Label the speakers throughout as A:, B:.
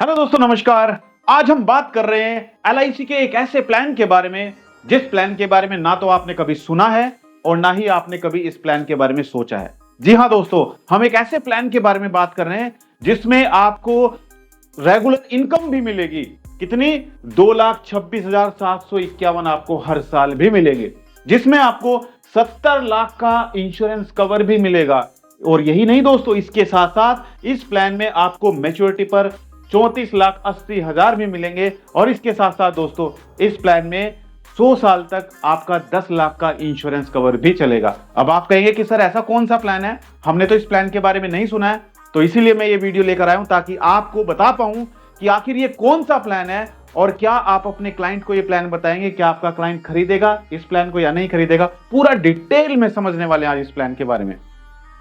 A: Hello दोस्तों, नमस्कार। आज हम बात कर रहे हैं एलआईसी के एक ऐसे प्लान के बारे में जिस प्लान के बारे में ना तो आपने कभी सुना है और ना ही आपने कभी इस प्लान के बारे में सोचा है। जी हाँ दोस्तों, हम एक ऐसे प्लान के बारे में बात कर रहे हैं जिसमें आपको रेगुलर इनकम भी मिलेगी। कितनी? 2,26,751 आपको हर साल भी मिलेंगे, जिसमें आपको 70 लाख का इंश्योरेंस कवर भी मिलेगा। और यही नहीं दोस्तों, इसके साथ साथ इस प्लान में आपको मैच्योरिटी पर 34,80,000 भी मिलेंगे। और इसके साथ साथ दोस्तों, इस प्लान में 100 साल तक आपका 10 लाख का इंश्योरेंस कवर भी चलेगा। अब आप कहेंगे कि सर ऐसा कौन सा प्लान है, हमने तो इस प्लान के बारे में नहीं सुना है। तो इसीलिए मैं ये वीडियो लेकर आया हूं ताकि आपको बता पाऊं कि आखिर ये कौन सा प्लान है और क्या आप अपने क्लाइंट को ये प्लान बताएंगे, क्या आपका क्लाइंट खरीदेगा इस प्लान को या नहीं खरीदेगा। पूरा डिटेल में समझने वाले हैं आज इस प्लान के बारे में।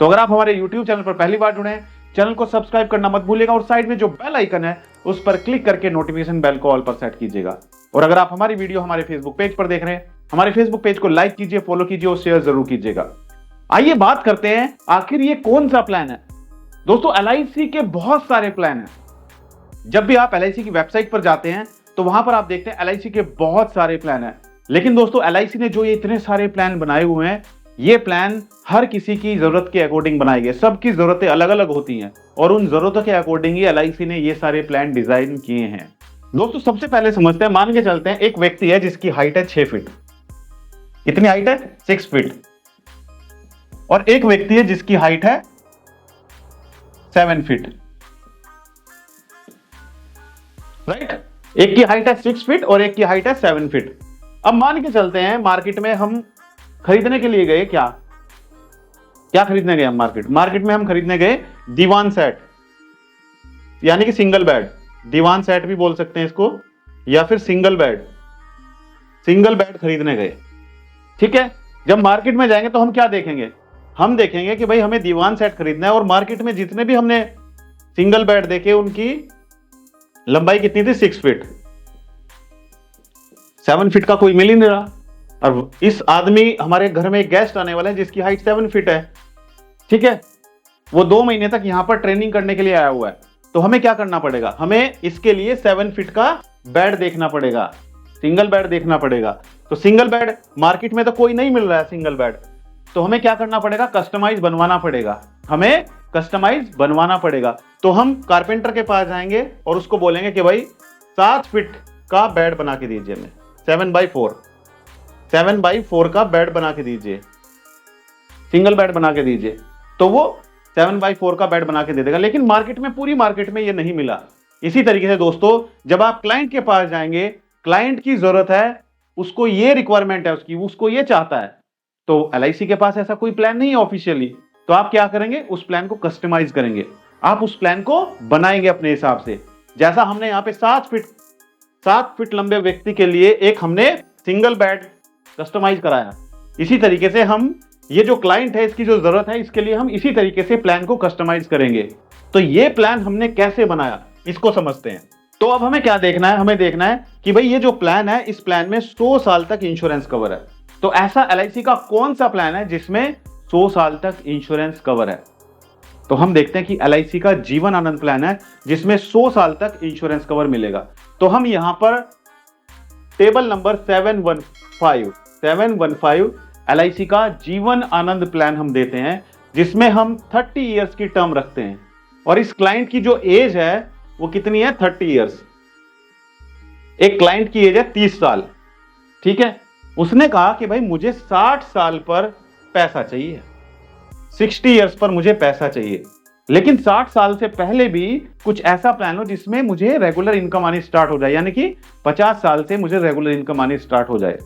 A: तो अगर आप हमारे YouTube चैनल पर पहली बार जुड़े हैं, चैनल को सब्सक्राइब करना मत भूलिएगा और साइड में जो बेल आइकन है उस पर क्लिक करके नोटिफिकेशन बेल को ऑल पर सेट कीजिएगा। और अगर आप हमारी वीडियो हमारे फेसबुक पेज पर देख रहे हैं, हमारे फेसबुक पेज को लाइक कीजिए, फॉलो कीजिए और शेयर जरूर कीजिएगा। आइए बात करते हैं आखिर ये कौन सा प्लान है। दोस्तों, एलआईसी के बहुत सारे प्लान हैं। जब भी आप एलआईसी की वेबसाइट पर जाते हैं तो वहां पर आप देखते हैं एलआईसी के बहुत सारे प्लान हैं। लेकिन दोस्तों, एलआईसी ने जो ये इतने सारे प्लान बनाए हुए हैं, ये प्लान हर किसी की जरूरत के अकॉर्डिंग बनाए गए। सबकी जरूरतें अलग अलग होती हैं और उन जरूरतों के अकॉर्डिंग ही एलआईसी ने ये सारे प्लान डिजाइन किए हैं। दोस्तों, सबसे पहले समझते हैं, मान के चलते हैं एक व्यक्ति है जिसकी हाइट है 6 फीट। कितनी हाइट है? 6 फीट। और एक व्यक्ति है जिसकी हाइट है 7 फीट। राइट? एक की हाइट है 6 फीट और एक की हाइट है 7 फीट। अब मान के चलते हैं मार्केट में हम खरीदने के लिए गए। क्या खरीदने गए हम मार्केट में हम खरीदने गए दीवान सेट, यानी कि सिंगल बेड। दीवान सेट भी बोल सकते हैं इसको, या फिर सिंगल बेड खरीदने गए। ठीक है, जब मार्केट में जाएंगे तो हम क्या देखेंगे? हम देखेंगे कि भाई हमें दीवान सेट खरीदना है और मार्केट में जितने भी हमने सिंगल बेड देखे उनकी लंबाई कितनी थी? 6 फीट। 7 फीट का कोई मिल ही नहीं रहा। और इस आदमी, हमारे घर में एक गेस्ट आने वाला है जिसकी हाइट 7 फीट है। ठीक है, वो 2 महीने तक यहां पर ट्रेनिंग करने के लिए आया हुआ है। तो हमें क्या करना पड़ेगा? हमें इसके लिए 7 फीट का बेड देखना पड़ेगा, सिंगल बेड देखना पड़ेगा। तो सिंगल बेड मार्केट में तो कोई नहीं मिल रहा है सिंगल बेड, तो हमें क्या करना पड़ेगा? कस्टमाइज बनवाना पड़ेगा। तो हम कारपेंटर के पास जाएंगे और उसको बोलेंगे कि भाई 7 फीट का बेड बना के दीजिए, हमें 7x4 का बेड बना के दीजिए, सिंगल बेड बना के दीजिए। तो वो 7x4 का बेड बना के दे देगा। लेकिन पूरी मार्केट में ये नहीं मिला। इसी तरीके से दोस्तों, जब आप क्लाइंट के पास जाएंगे, क्लाइंट की जरूरत है, उसको ये रिक्वायरमेंट है उसको ये चाहता है, तो एलआईसी के पास ऐसा कोई प्लान नहीं है ऑफिशियली। तो आप क्या करेंगे? उस प्लान को कस्टमाइज करेंगे, आप उस प्लान को बनाएंगे अपने हिसाब से। जैसा हमने यहाँ पे 7 फीट लंबे व्यक्ति के लिए एक हमने सिंगल बेड कस्टमाइज कराया, इसी तरीके से हम ये जो क्लाइंट है इसकी जो जरूरत है, इसके लिए हम इसी तरीके से प्लान को कस्टमाइज करेंगे। तो ये प्लान हमने कैसे बनाया, इसको समझते हैं। तो अब हमें क्या देखना है? हमें देखना है कि भाई ये जो प्लान है, इस प्लान में 100 साल तक इंश्योरेंस कवर है। तो ऐसा एलआईसी का कौन सा प्लान है जिसमें 100 साल तक इंश्योरेंस कवर है? तो हम देखते हैं कि एलआईसी का जीवन आनंद प्लान है जिसमें 100 साल तक इंश्योरेंस कवर मिलेगा। तो हम यहां पर टेबल नंबर 715 एलआईसी का जीवन आनंद प्लान हम देते हैं, जिसमें हम 30 इयर्स की टर्म रखते हैं। और इस क्लाइंट की जो एज है वो कितनी है? 30 इयर्स। एक क्लाइंट की एज है 30 साल। ठीक है, उसने कहा कि भाई मुझे 60 साल पर पैसा चाहिए, 60 इयर्स पर मुझे पैसा चाहिए। लेकिन 60 साल से पहले भी कुछ ऐसा प्लान हो जिसमें मुझे रेगुलर इनकम आनी स्टार्ट हो जाए, यानी कि 50 साल से मुझे रेगुलर इनकम आनी स्टार्ट हो जाए।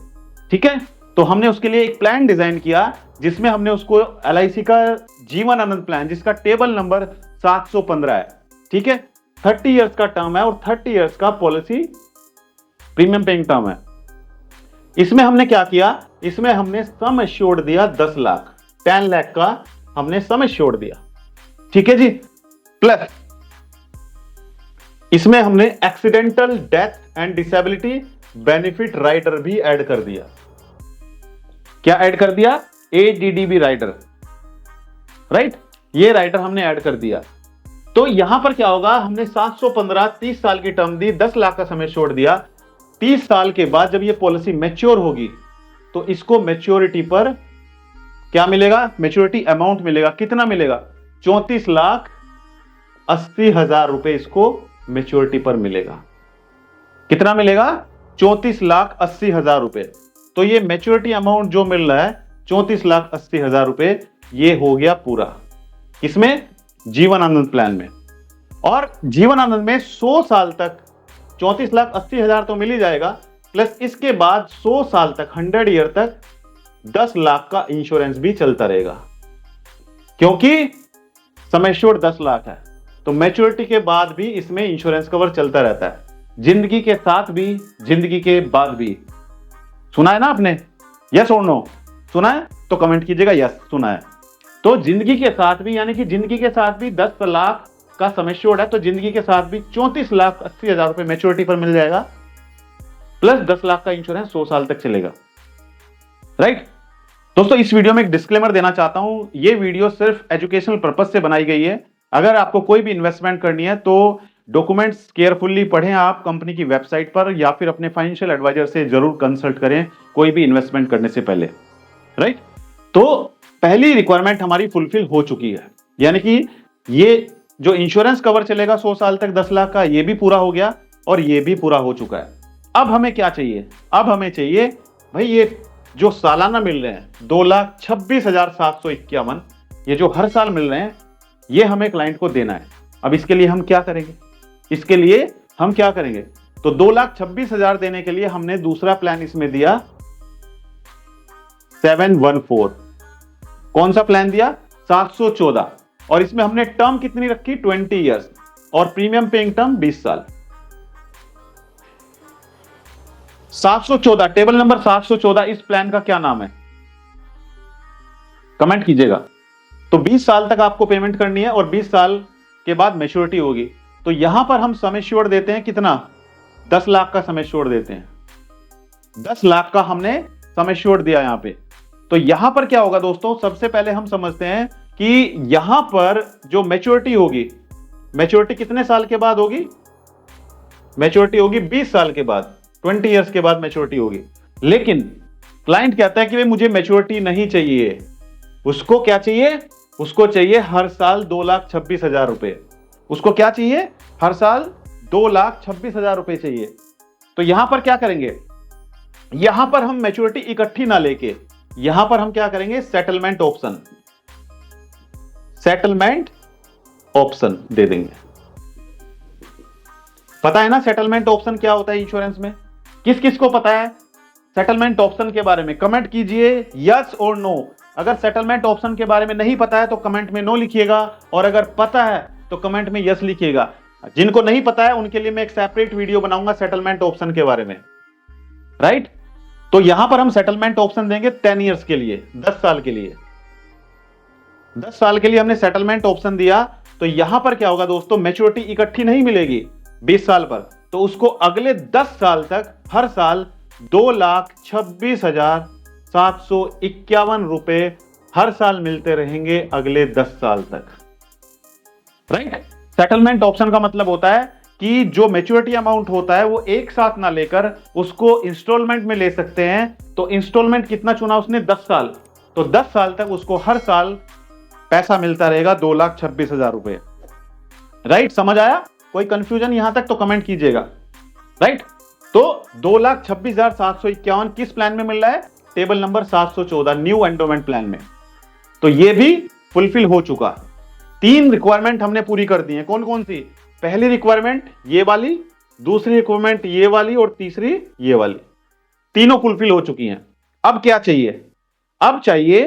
A: ठीक है, तो हमने उसके लिए एक प्लान डिजाइन किया जिसमें हमने उसको एलआईसी का जीवन आनंद प्लान, जिसका टेबल नंबर 715 है। ठीक है, 30 इयर्स का टर्म है और 30 इयर्स का पॉलिसी प्रीमियम पेइंग टर्म है। इसमें हमने क्या किया? इसमें हमने सम एश्योर्ड दिया 10 लाख, 10 लाख का हमने सम एश्योर्ड दिया। ठीक है जी, प्लस इसमें हमने accidental death and disability benefit rider भी ऐड कर दिया। क्या ऐड कर दिया? ADDB rider. राइट, ये राइडर हमने ऐड कर दिया। तो यहां पर क्या होगा, हमने 715 30 साल की टर्म दी, 10 लाख का समय छोड़ दिया। 30 साल के बाद जब ये पॉलिसी मैच्योर होगी तो इसको मैच्योरिटी पर क्या मिलेगा, मैच्योरिटी अमाउंट मिलेगा। कितना मिलेगा, 34,80,000 रुपए इसको मैच्योरिटी पर मिलेगा। कितना मिलेगा, 34,80,000 रुपए। तो ये मैच्योरिटी अमाउंट जो मिल रहा है 34,80,000 रुपए, ये हो गया पूरा। किसमें, जीवन आनंद प्लान में। और जीवन आनंद में 100 साल तक 34,80,000 तो मिल ही जाएगा, प्लस इसके बाद 100 साल तक 100 ईयर तक 10 लाख का इंश्योरेंस भी चलता रहेगा, क्योंकि सम एश्योर्ड 10 लाख है। तो मैच्योरिटी के बाद भी इसमें इंश्योरेंस कवर चलता रहता है, जिंदगी के साथ भी, जिंदगी के बाद भी। सुना है ना आपने, यस और नो? सुना है तो कमेंट कीजिएगा यस सुना है। तो जिंदगी के साथ भी, यानी कि जिंदगी के साथ भी 10 लाख का सम एश्योर्ड है, तो जिंदगी के साथ भी 34,80,000 रुपए मैच्योरिटी पर मिल जाएगा, प्लस 10 लाख का इंश्योरेंस 100 साल तक चलेगा। राइट दोस्तों, इस वीडियो में एक डिस्क्लेमर देना चाहता हूं, ये वीडियो सिर्फ एजुकेशनल पर्पज से बनाई गई है। अगर आपको कोई भी इन्वेस्टमेंट करनी है तो डॉक्यूमेंट्स केयरफुली पढ़ें आप कंपनी की वेबसाइट पर, या फिर अपने फाइनेंशियल एडवाइजर से जरूर कंसल्ट करें कोई भी इन्वेस्टमेंट करने से पहले। राइट, तो पहली रिक्वायरमेंट हमारी फुलफिल हो चुकी है, यानी कि ये जो इंश्योरेंस कवर चलेगा 100 साल तक 10 लाख का, ये भी पूरा हो गया और ये भी पूरा हो चुका है। अब हमें क्या चाहिए, अब हमें चाहिए भाई ये जो सालाना मिल रहे हैं 2,26,751, ये जो हर साल मिल रहे हैं, ये हमें क्लाइंट को देना है। अब इसके लिए हम क्या करेंगे, इसके लिए हम क्या करेंगे, तो 2,26,000 देने के लिए हमने दूसरा प्लान इसमें दिया 714। कौन सा प्लान दिया, 714, और इसमें हमने टर्म कितनी रखी, 20 इयर्स, और प्रीमियम पेइंग टर्म 20 साल। 714, टेबल नंबर 714, इस प्लान का क्या नाम है, कमेंट कीजिएगा। तो 20 साल तक आपको पेमेंट करनी है और 20 साल के बाद मैच्योरिटी होगी। तो यहां पर हम सम एश्योर्ड देते हैं कितना, 10 लाख का सम एश्योर्ड देते हैं। 10 लाख का हमने सम एश्योर्ड दिया यहां पे। तो यहां पर क्या होगा दोस्तों, सबसे पहले हम समझते हैं कि यहां पर जो मैच्योरिटी होगी, मैच्योरिटी कितने साल के बाद होगी, मैच्योरिटी होगी 20 साल के बाद, 20 इयर्स के बाद मैच्योरिटी होगी। लेकिन क्लाइंट कहता है कि भाई मुझे मैच्योरिटी नहीं चाहिए, उसको क्या चाहिए, उसको चाहिए हर साल 2,26,000 रुपए। उसको क्या चाहिए, हर साल 2,26,000 रुपए चाहिए। तो यहां पर क्या करेंगे, यहां पर हम मैच्योरिटी इकट्ठी ना लेके, यहां पर हम क्या करेंगे, सेटलमेंट ऑप्शन, सेटलमेंट ऑप्शन दे देंगे। पता है ना सेटलमेंट ऑप्शन क्या होता है इंश्योरेंस में, किस किस को पता है सेटलमेंट ऑप्शन के बारे में, कमेंट कीजिए यस और नो। अगर सेटलमेंट ऑप्शन के बारे में नहीं पता है तो कमेंट में नो लिखिएगा, और अगर पता है तो कमेंट में यस लिखिएगा। जिनको नहीं पता है उनके लिए मैं एक सेपरेट वीडियो बनाऊंगा सेटलमेंट ऑप्शन के बारे में। राइट, तो यहां पर हम सेटलमेंट ऑप्शन देंगे 10 इयर्स के लिए, 10 साल के लिए। 10 साल के लिए हमने सेटलमेंट ऑप्शन दिया। तो यहां पर क्या होगा दोस्तों, मैच्योरिटी इकट्ठी नहीं मिलेगी 20 साल पर, तो उसको अगले 10 साल तक हर साल 2,26,751 रुपए हर साल मिलते रहेंगे अगले 10 साल तक। राइट, सेटलमेंट ऑप्शन का मतलब होता है कि जो मैच्योरिटी अमाउंट होता है वो एक साथ ना लेकर उसको इंस्टॉलमेंट में ले सकते हैं। तो इंस्टॉलमेंट कितना चुना उसने, 10 साल, तो 10 साल तक उसको हर साल पैसा मिलता रहेगा 2,26,000 रुपए। राइट, समझ आया, कोई कंफ्यूजन यहां तक तो कमेंट कीजिएगा। राइट, तो 2,26,751 किस प्लान में मिल रहा है, table number 714 new endowment plan में। तो ये भी फुलफिल हो चुका। 3 रिक्वायरमेंट हमने पूरी कर दी है। कौन कौन सी, पहली रिक्वायरमेंट ये वाली, दूसरी रिक्वायरमेंट ये वाली, और तीसरी ये वाली, तीनों फुलफिल हो चुकी हैं। अब क्या चाहिए, अब चाहिए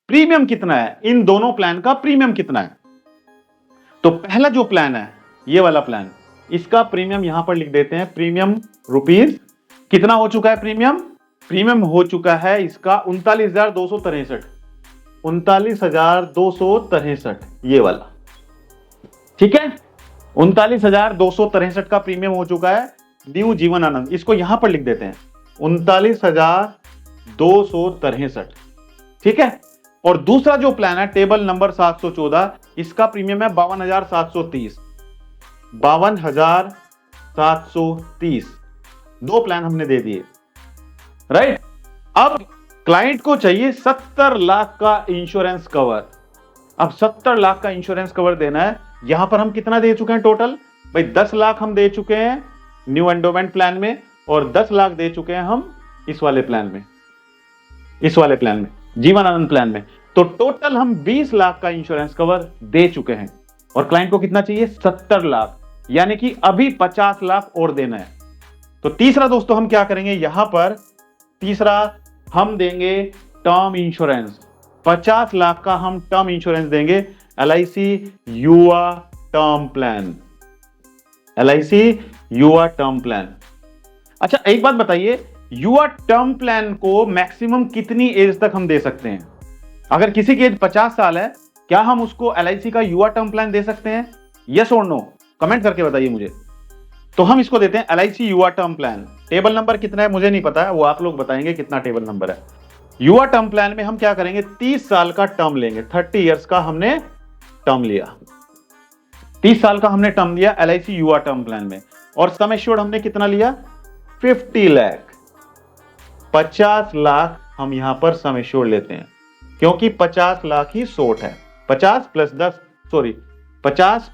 A: प्रीमियम कितना है, इन दोनों प्लान का प्रीमियम कितना है। तो पहला जो प्लान है ये वाला प्लान, इसका प्रीमियम यहां पर लिख देते हैं, प्रीमियम रुपीज कितना हो चुका है, प्रीमियम प्रीमियम हो चुका है इसका 39,263, 39,263 ये वाला। ठीक है, 39,263 का प्रीमियम हो चुका है न्यू जीवन आनंद। इसको यहां पर लिख देते हैं 39,263। ठीक है, और दूसरा जो प्लान है टेबल नंबर 714, इसका प्रीमियम है 52,730। 52,730 दो प्लान हमने दे दिए, राइट। अब क्लाइंट को चाहिए 70 लाख का इंश्योरेंस कवर। अब 70 लाख का इंश्योरेंस कवर देना है। यहां पर हम कितना दे चुके हैं टोटल भाई? 10 लाख हम दे चुके हैं न्यू एंडोमेंट प्लान में, और 10 लाख दे चुके हैं हम इस वाले प्लान में, जीवन आनंद प्लान में। तो टोटल हम 20 लाख का इंश्योरेंस कवर दे चुके हैं, और क्लाइंट को कितना चाहिए? 70 लाख, यानी कि अभी 50 लाख और देना है। तो तीसरा दोस्तों हम क्या करेंगे, यहां पर तीसरा हम देंगे टर्म इंश्योरेंस। 50 लाख का हम टर्म इंश्योरेंस देंगे, LIC युवा टर्म प्लान, LIC युवा टर्म प्लान। अच्छा एक बात बताइए, युवा टर्म प्लान को मैक्सिमम कितनी एज तक हम दे सकते हैं? अगर किसी की एज 50 साल है, क्या हम उसको LIC का युवा टर्म प्लान दे सकते हैं? यस और नो, कमेंट करके बताइए मुझे। तो हम इसको देते हैं LIC युवा टर्म प्लान। टेबल नंबर कितना है मुझे नहीं पता है, वो आप लोग बताएंगे कितना टेबल नंबर है। युवा टर्म प्लान में हम क्या करेंगे, 30 साल का टर्म लेंगे। 30 इयर्स का हमने टर्म लिया, 30 साल का हमने टर्म लिया LIC युवा टर्म प्लान में। और सम एश्योर्ड हमने कितना लिया? 50 लाख। 50 लाख हम यहां पर सम एश्योर्ड लेते हैं, क्योंकि 50 लाख ही शॉर्ट है। 50 प्लस 10 60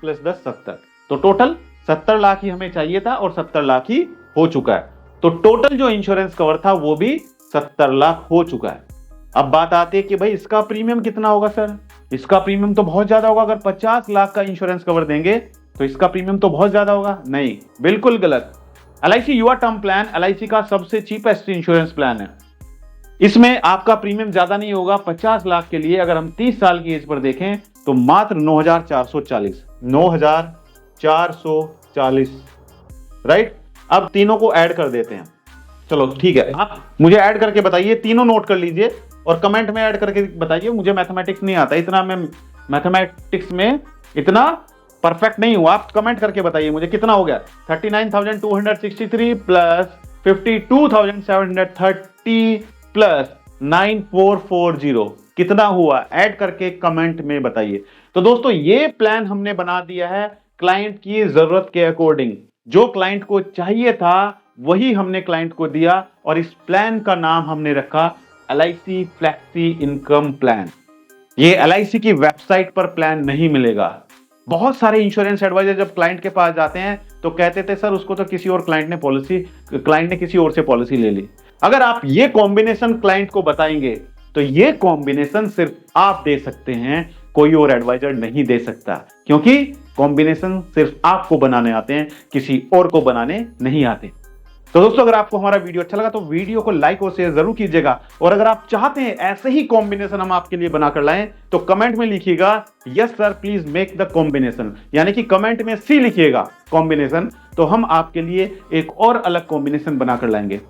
A: प्लस 10 70, तो टोटल 70 लाख ही हमें चाहिए था, और 70 लाख ही हो चुका है। तो टोटल जो इंश्योरेंस कवर था वो भी 70 लाख हो चुका है। अब बात आती है कि भाई इसका प्रीमियम कितना होगा सर? इसका प्रीमियम तो बहुत ज्यादा होगा। अगर 50 लाख का इंश्योरेंस कवर देंगे तो इसका प्रीमियम तो बहुत ज्यादा होगा। नहीं, बिल्कुल गलत। LIC युवा टर्म प्लान LIC का सबसे चीपेस्ट इंश्योरेंस प्लान है। इसमें आपका प्रीमियम ज्यादा नहीं होगा। 50 लाख के लिए अगर हम 30 साल की एज पर देखें तो मात्र 9,440, 9,440, राइट। अब तीनों को ऐड कर देते हैं। चलो ठीक है, आप मुझे ऐड करके बताइए, तीनों नोट कर लीजिए और कमेंट में ऐड करके बताइए। मुझे मैथमेटिक्स नहीं आता इतना, मैं मैथमेटिक्स में इतना परफेक्ट नहीं हुआ। आप कमेंट करके बताइए मुझे कितना हो गया। 39,263 प्लस 52,730 प्लस 9,440 कितना हुआ? ऐड करके कमेंट में बताइए। तो दोस्तों ये प्लान हमने बना दिया है क्लाइंट की जरूरत के अकॉर्डिंग। जो क्लाइंट को चाहिए था वही हमने क्लाइंट को दिया, और इस प्लान का नाम हमने रखा LIC फ्लेक्सी इनकम प्लान। ये LIC की वेबसाइट पर प्लान नहीं मिलेगा। बहुत सारे इंश्योरेंस एडवाइजर जब क्लाइंट के पास जाते हैं तो कहते थे सर उसको तो किसी और क्लाइंट ने किसी और से पॉलिसी ले ली। अगर आप ये कॉम्बिनेशन क्लाइंट को बताएंगे तो ये कॉम्बिनेशन सिर्फ आप दे सकते हैं, कोई और एडवाइजर नहीं दे सकता, क्योंकि कॉम्बिनेशन सिर्फ आपको बनाने आते हैं, किसी और को बनाने नहीं आते। तो दोस्तों अगर आपको हमारा वीडियो अच्छा लगा तो वीडियो को लाइक और शेयर जरूर कीजिएगा, और अगर आप चाहते हैं ऐसे ही कॉम्बिनेशन हम आपके लिए बनाकर लाएं तो कमेंट में लिखिएगा yes sir please make the combination, यानी कि कमेंट में सी लिखिएगा कॉम्बिनेशन, तो हम आपके लिए एक और अलग कॉम्बिनेशन बनाकर लाएंगे।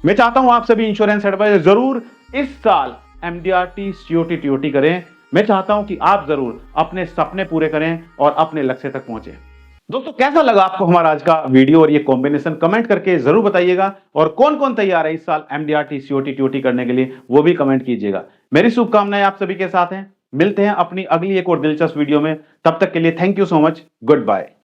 A: मैं चाहता हूं आप सभी इंश्योरेंस एडवाइजर जरूर इस साल MDRT COT TOT करें। मैं चाहता हूं कि आप जरूर अपने सपने पूरे करें और अपने लक्ष्य तक पहुंचे। दोस्तों कैसा लगा आपको हमारा आज का वीडियो और ये कॉम्बिनेशन? कमेंट करके जरूर बताइएगा, और कौन कौन तैयार है इस साल MDRT COT TOT करने के लिए वो भी कमेंट कीजिएगा। मेरी शुभकामनाएं आप सभी के साथ हैं। मिलते हैं अपनी अगली एक और दिलचस्प वीडियो में, तब तक के लिए thank you so much, good bye.